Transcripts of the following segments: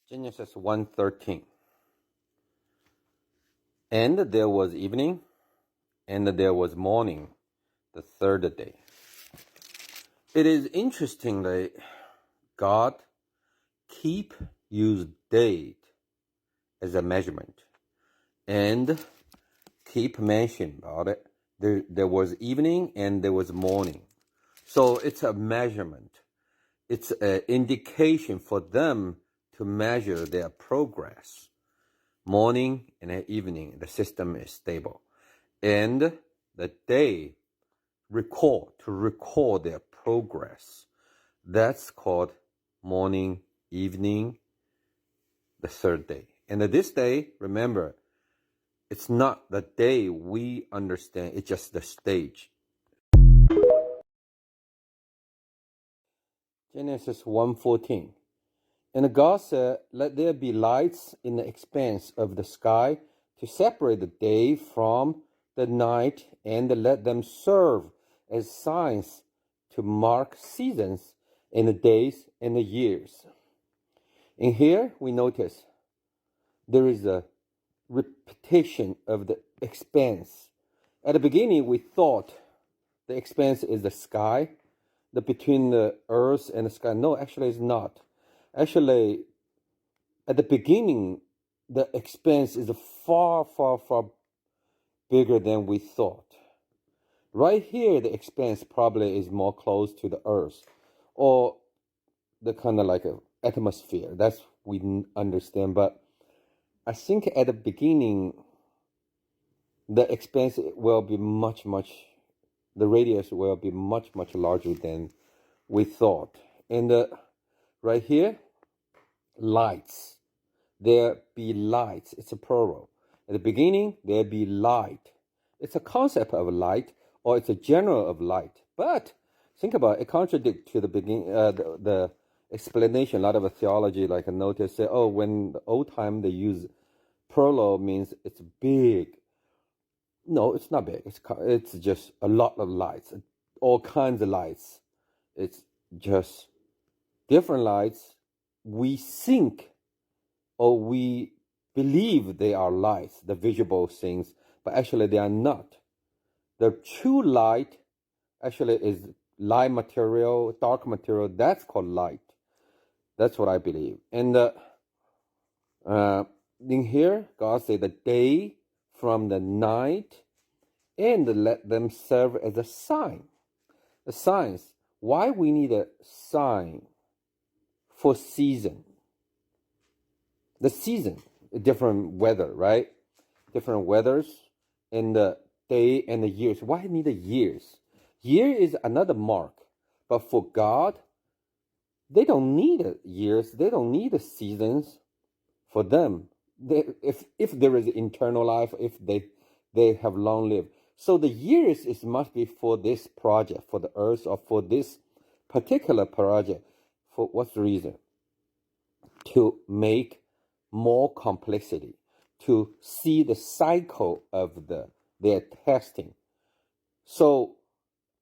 Genesis 1:13. And there was evening, and there was morning, the third day. It is interesting that God use date as a measurement, and keep mention about it. There was evening and there was morning. So it's a measurement. It's an indication for them to measure their progress. Morning and evening, the system is stable. And the day, to record their progress. That's called morning, evening, the third day. And this day, remember, it's not the day we understand, it's just the stage. Genesis 1:14. And God said, let there be lights in the expanse of the sky to separate the day from the night, and let them serve as signs to mark seasons and the days and the years. And here we notice there is a repetition of the expanse. At the beginning, we thought the expanse is the sky, between the earth and the sky. No, actually it's not. Actually, at the beginning, the expanse is far, far, far bigger than we thought. Right here, the expanse probably is more close to the earth, or the kind of like a atmosphere. That's we understand. But I think at the beginning, the expanse will be much, the radius will be much, much larger than we thought. And right here, lights. There be lights. It's a plural. At the beginning, there be light. It's a concept of light, or it's a general of light. But think about it, it contradicts to the beginning, the explanation. A lot of theology, like I noticed, say, oh, when the old time they use plural means it's big. No, it's not big. It's just a lot of lights, all kinds of lights. It's just different lights. We think or we believe they are lights, the visible things, but actually they are not. The true light actually is light material, dark material. That's called light. That's what I believe. And in here, God said the day from the night, and let them serve as a sign. The signs. Why we need a sign for season? The season, different weather, right? Different weathers, and the day and the years. Why need the years? Year is another mark, but for God, they don't need years. They don't need the seasons. For them, if there is eternal life, if they have long lived, so the years must be for this project, for the earth, or for this particular project. For what's the reason? To make more complexity, to see the cycle of their testing. So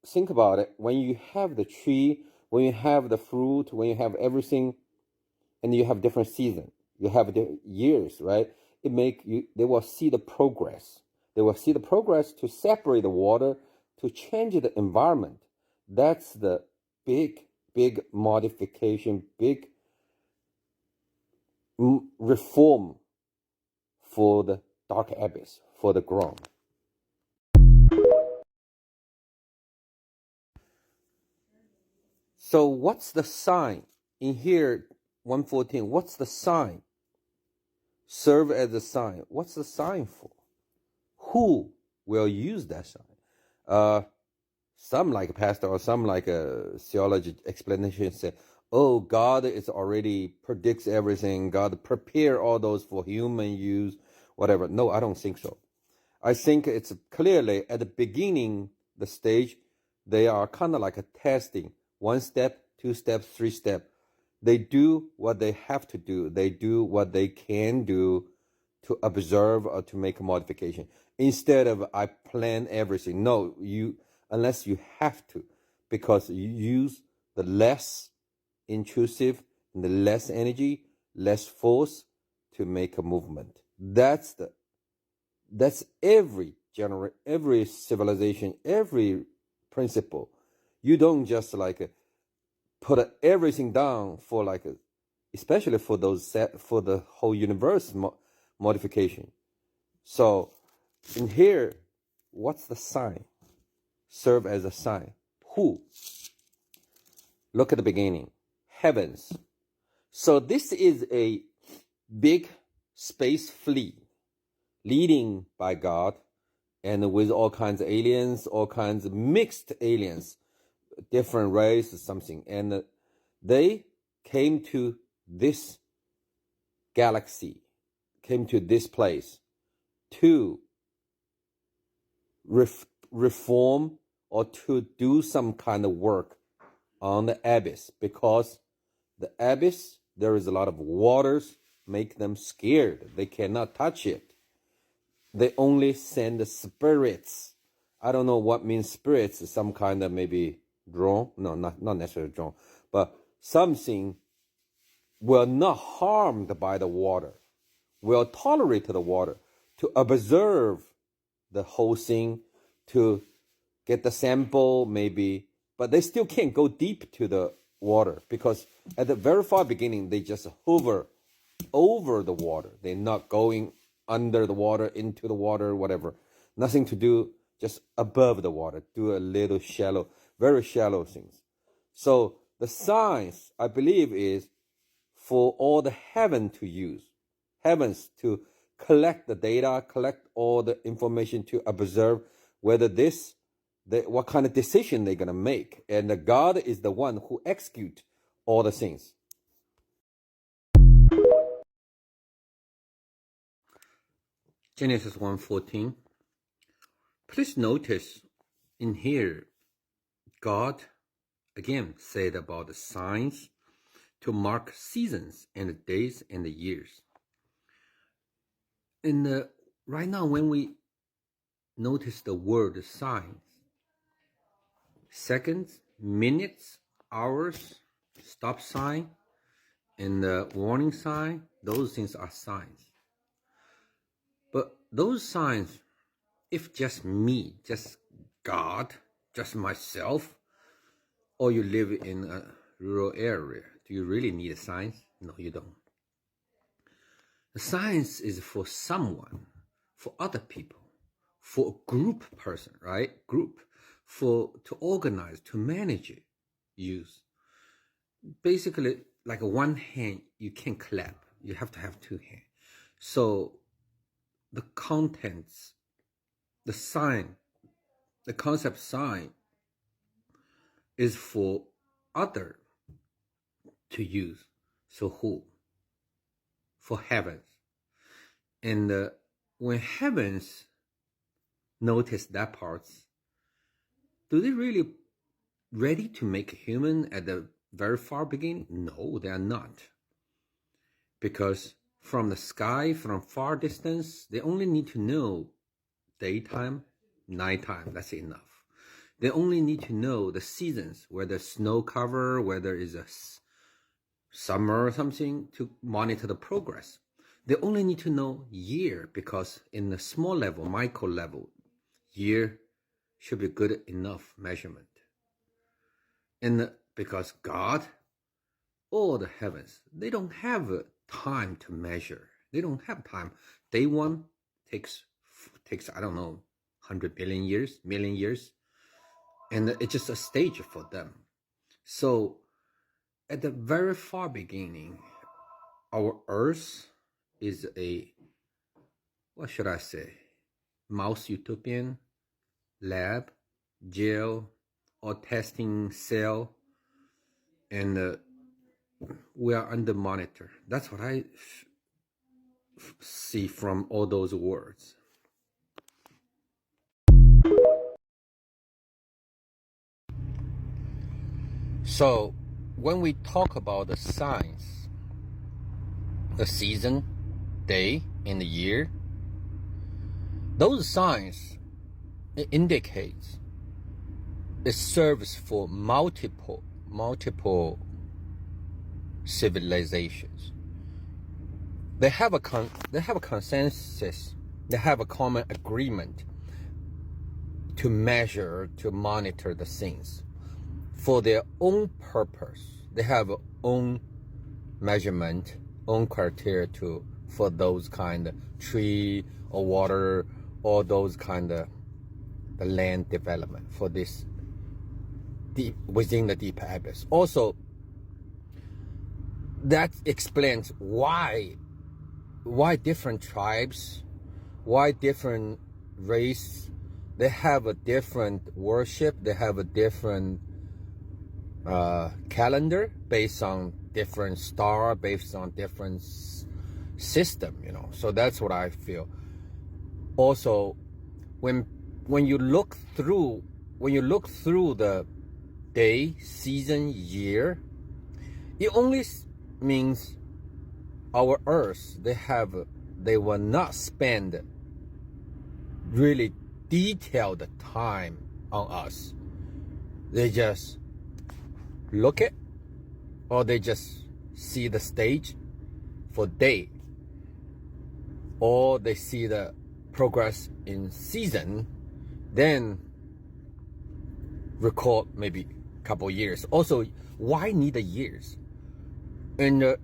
think about it. When you have the tree, when you have the fruit, when you have everything, and you have different seasons, you have the years, right? They will see the progress. They will see the progress to separate the water, to change the environment. That's the big modification, big reform for the dark abyss, for the ground. So what's the sign? In here, 1:14, what's the sign? Serve as a sign. What's the sign for? Who will use that sign? Some like a pastor or some like a theology explanation say, oh, God is already predicts everything. God prepare all those for human use, whatever. No, I don't think so. I think it's clearly at the beginning, the stage, they are kind of like a testing. 1 step, 2 steps, 3 steps. They do what they have to do. They do what they can do to observe or to make a modification. Instead of I plan everything. No, unless you have to, because you use the less intrusive and the less energy, less force to make a movement. That's every civilization, every principle. You don't just like put everything down for like, especially for for the whole universe modification. So in here, what's the sign? Serve as a sign. Who? Look at the beginning. Heavens. So this is a big space fleet leading by God and with all kinds of aliens, all kinds of mixed aliens, different races, something. And they came to this galaxy, came to this place to reform or to do some kind of work on the abyss, because the abyss, there is a lot of waters, make them scared. They cannot touch it. They only send the spirits. I don't know what means spirits, some kind of maybe drone. No, not necessarily drone, but something will not harmed by the water, will tolerate the water, to observe the whole thing, to get the sample maybe, but they still can't go deep to the water, because at the very far beginning, they just hover over the water. They're not going under the water, into the water, whatever. Nothing to do, just above the water, do a little shallow, very shallow things. So the science, I believe, is for all the heavens to collect the data, collect all the information, to observe whether what kind of decision they're going to make. And the God is the one who execute all the things. Genesis 1:14. Please notice in here, God again said about the signs to mark seasons and the days and the years. And right now, when we notice the word signs, seconds, minutes, hours, stop sign, and the warning sign, those things are signs. But those signs, if just me, just God, just myself, or you live in a rural area, do you really need a signs? No, you don't. The science is for someone, for other people, for a group person, right? Group, to organize, to manage it, use. Basically, like one hand, you can't clap. You have to have two hands. So the contents, the sign, the concept sign is for other to use. So who? For heavens. And when heavens notice that parts, do they really ready to make a human at the very far beginning? No, they are not. Because from the sky, from far distance, they only need to know daytime, nighttime, that's enough. They only need to know the seasons, whether snow cover, whether it's a summer or something, to monitor the progress. They only need to know year, because in the small level, micro level, year should be good enough measurement. And because God, all the heavens, they don't have time to measure. They don't have time. Day one takes I don't know, 100 billion years, million years. And it's just a stage for them. So at the very far beginning, our Earth is a, what should I say, mouse utopian, lab, jail, or testing cell, and we are under monitor. That's what I see from all those words. So when we talk about the signs, the season, day, and the year, those signs, it indicates, it serves for multiple civilizations. they have a consensus, they have a common agreement to measure, to monitor the things for their own purpose. They have own measurement, own criteria for those kind of tree or water or those kind of the land development for this deep within the deep abyss. Also, that explains why different tribes, why different race, they have a different worship, they have a different calendar based on different star, based on different system, you know. So that's what I feel. Also, when you look through the day, season, year, it only means our earth, they will not spend really detailed time on us. They just look at, or they just see the stage for day, or they see the progress in season, then record maybe a couple years. Also, why need the years? And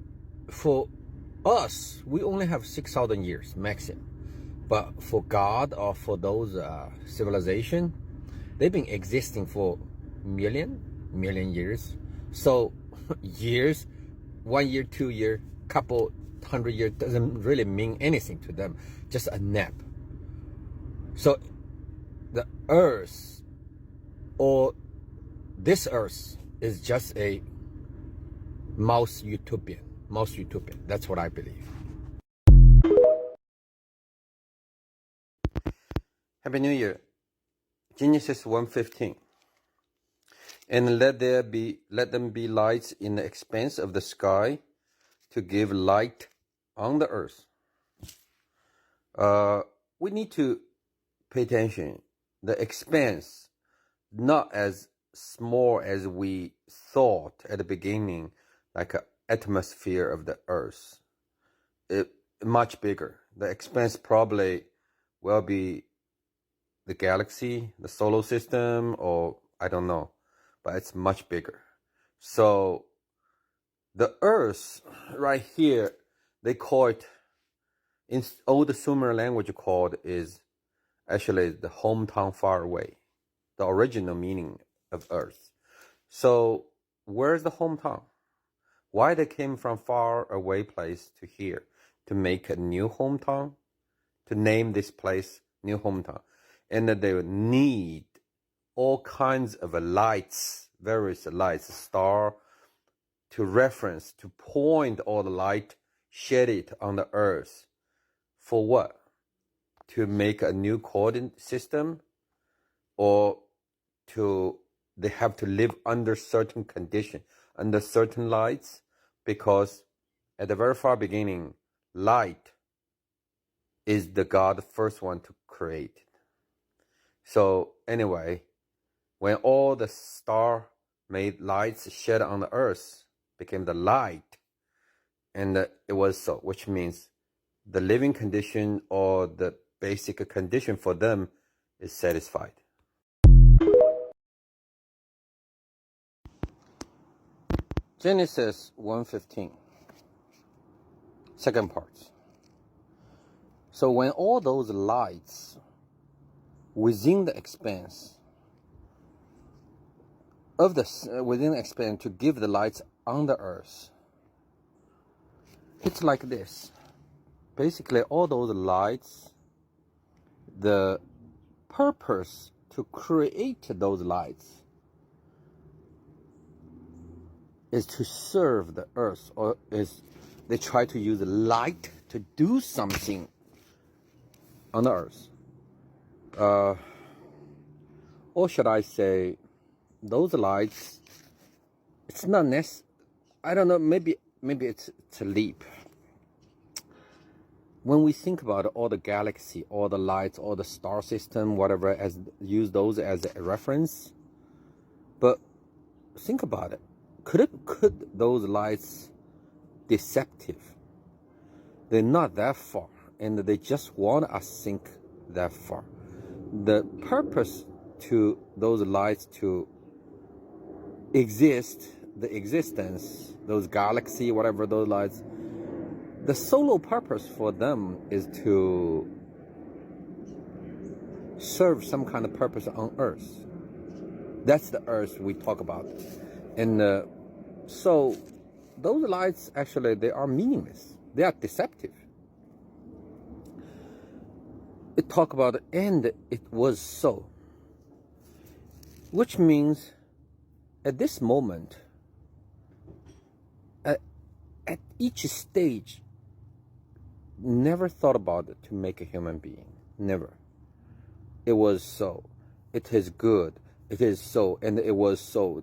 for us, we only have 6,000 years maximum. But for God or for those civilization, they've been existing for million years. So years, 1 year, 2 year, couple 100 years doesn't really mean anything to them. Just a nap. So the earth, or this earth, is just a mouse utopian. That's what I believe. Happy New Year. Genesis 1:15. And let them be lights in the expanse of the sky to give light on the earth. We need to pay attention. The expanse, not as small as we thought at the beginning, like an atmosphere of the earth. Much bigger. The expanse probably will be the galaxy, the solar system, or I don't know, but it's much bigger. So the earth right here, they call it, in old Sumer language called, is actually the hometown far away, the original meaning of earth. So where's the hometown? Why they came from far away place to here to make a new hometown, to name this place new hometown, and that they would need all kinds of lights, various lights, star, to reference, to point all the light, shed it on the earth. For what? To make a new coordinate system, or they have to live under certain condition, under certain lights, because at the very far beginning, light is the God, the first one to create. So anyway, when all the star made lights shed on the earth, became the light, and it was so, which means the living condition or the basic condition for them is satisfied. Genesis 1:15, second part. So when all those lights within the expanse of within the expanse to give the lights on the earth, it's like this. Basically, all those lights, the purpose to create those lights is to serve the earth, or is they try to use light to do something on the earth. Or should I say, those lights, it's not necessary. I don't know, maybe it's a leap. When we think about all the galaxy, all the lights, all the star system, whatever, as use those as a reference. But think about it. Could those lights deceptive? they're not that far, and they just want us think that far. The purpose to those lights to exist, the existence, those galaxy, whatever those lights, the solo purpose for them is to serve some kind of purpose on Earth. That's the Earth we talk about. And so those lights, actually, they are meaningless. They are deceptive. It talk about, and it was so. Which means, at this moment, at each stage, never thought about it to make a human being. Never. It was so. It is good. It is so. And it was so.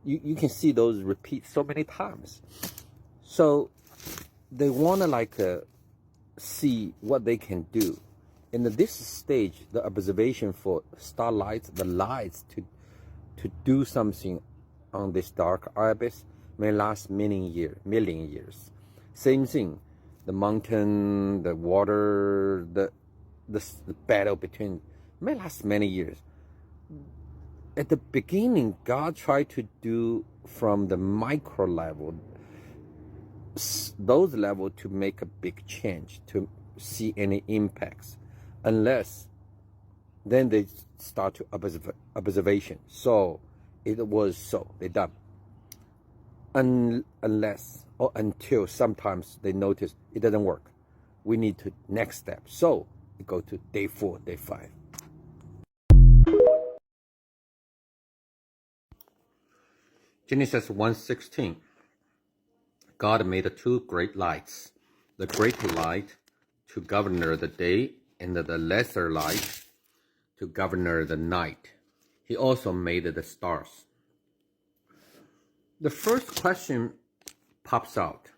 You can see those repeat so many times. So they want to see what they can do. In this stage, the observation for starlights, the lights to do something on this dark abyss may last million years. Same thing, the mountain, the water, the battle between may last many years. At the beginning, God tried to do from the micro level, those level to make a big change, to see any impacts. Unless, then they start to observation. So, it was so. They done. Unless or until sometimes they notice it doesn't work. We need to next step. So, we go to day 4, day 5. Genesis 1:16. God made 2 great lights, the greater light to govern the day, and the lesser light to govern the night. He also made the stars. The first question pops out.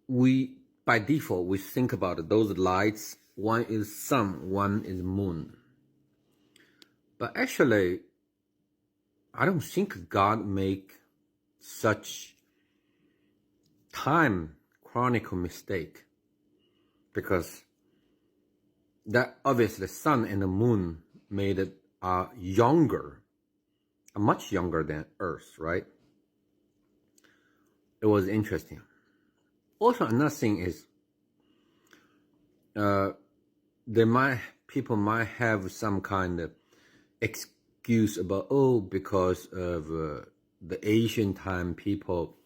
By default, we think about those lights. One is sun, one is moon. But actually, I don't think God make such time chronicle mistake, because that obviously sun and the moon made it younger, much younger than Earth, right? It was interesting. Also, another thing is, people might have some kind of excuse about, because of the Asian time, people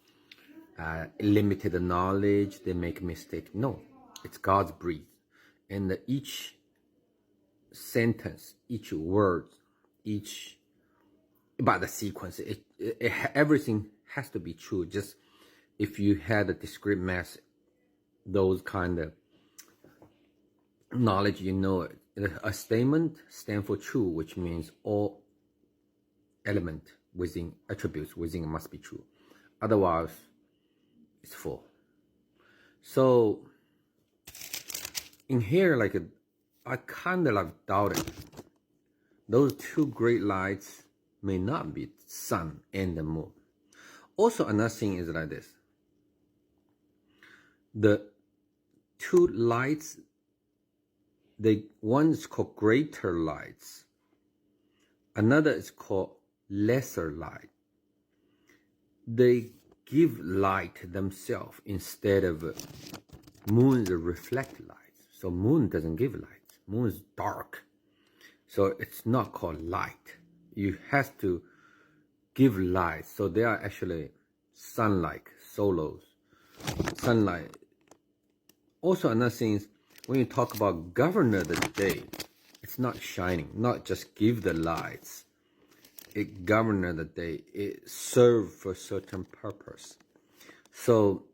limited knowledge, they make mistake. No, it's God's breath. And each sentence, each word, by the sequence, everything has to be true. Just if you had a discrete math, those kind of knowledge, a statement stands for true, which means all element within attributes within must be true. Otherwise, it's full. So in here, I kind of doubted those 2 great lights may not be sun and the moon. Also, another thing is like this. The 2 lights, one is called greater lights. Another is called lesser light. They give light themselves instead of moons reflect light. So moon doesn't give light. Moon is dark. So it's not called light. You have to give light. So they are actually sun-like, solos. Sunlight. Also, another thing is, when you talk about govern the day, it's not shining, not just give the lights. It govern the day. It serve for a certain purpose. So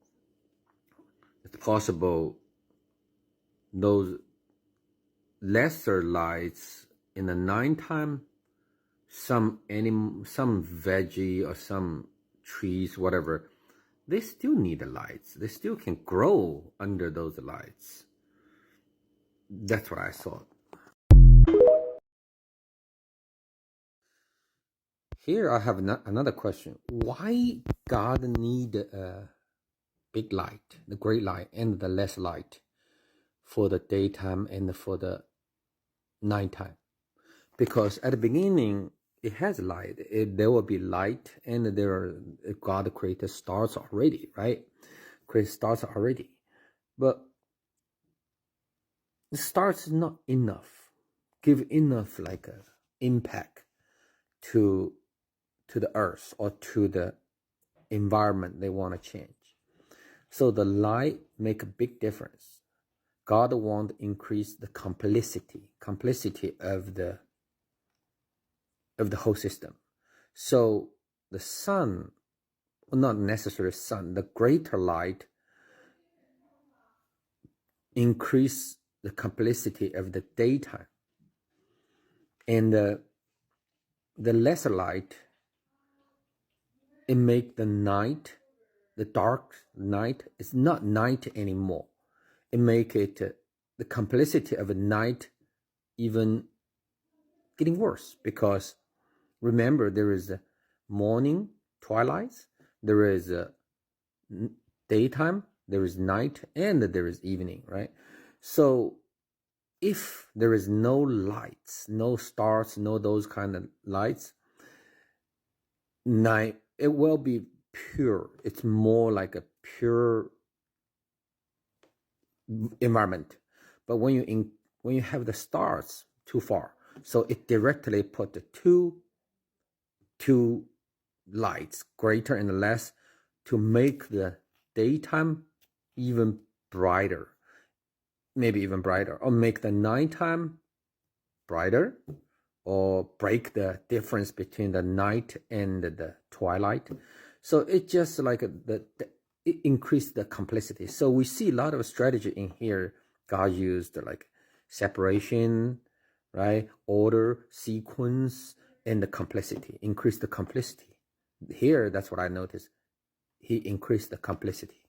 it's possible those lesser lights in the nighttime, some veggie or some trees, whatever, they still need the lights. They still can grow under those lights. That's what I thought. Here I have another question. Why God need big light, the great light, and the less light for the daytime and for the nighttime. Because at the beginning, it has light. There will be light, and God created stars already, right? Create stars already. But the stars is not enough. Give enough like a impact to the earth or to the environment they want to change. So the light make a big difference. God want to increase the complexity of the whole system. So the sun, well, not necessarily sun, the greater light increase the complexity of the daytime, and the lesser light, it make the night, the dark night, is not night anymore. It make it the complexity of a night even getting worse, because remember, there is a morning, twilight, there is a daytime, there is night, and there is evening, right? So if there is no lights, no stars, no those kind of lights, night, it will be pure. It's more like a pure environment. But when you have the stars too far, so it directly put the two lights, greater and less, to make the daytime even brighter, maybe even brighter, or make the nighttime brighter, or break the difference between the night and the twilight. So it just like it increased the complexity. So we see a lot of strategy in here. God used like separation, right? Order, sequence, and the complexity. Increase the complexity. Here, that's what I noticed. He increased the complexity.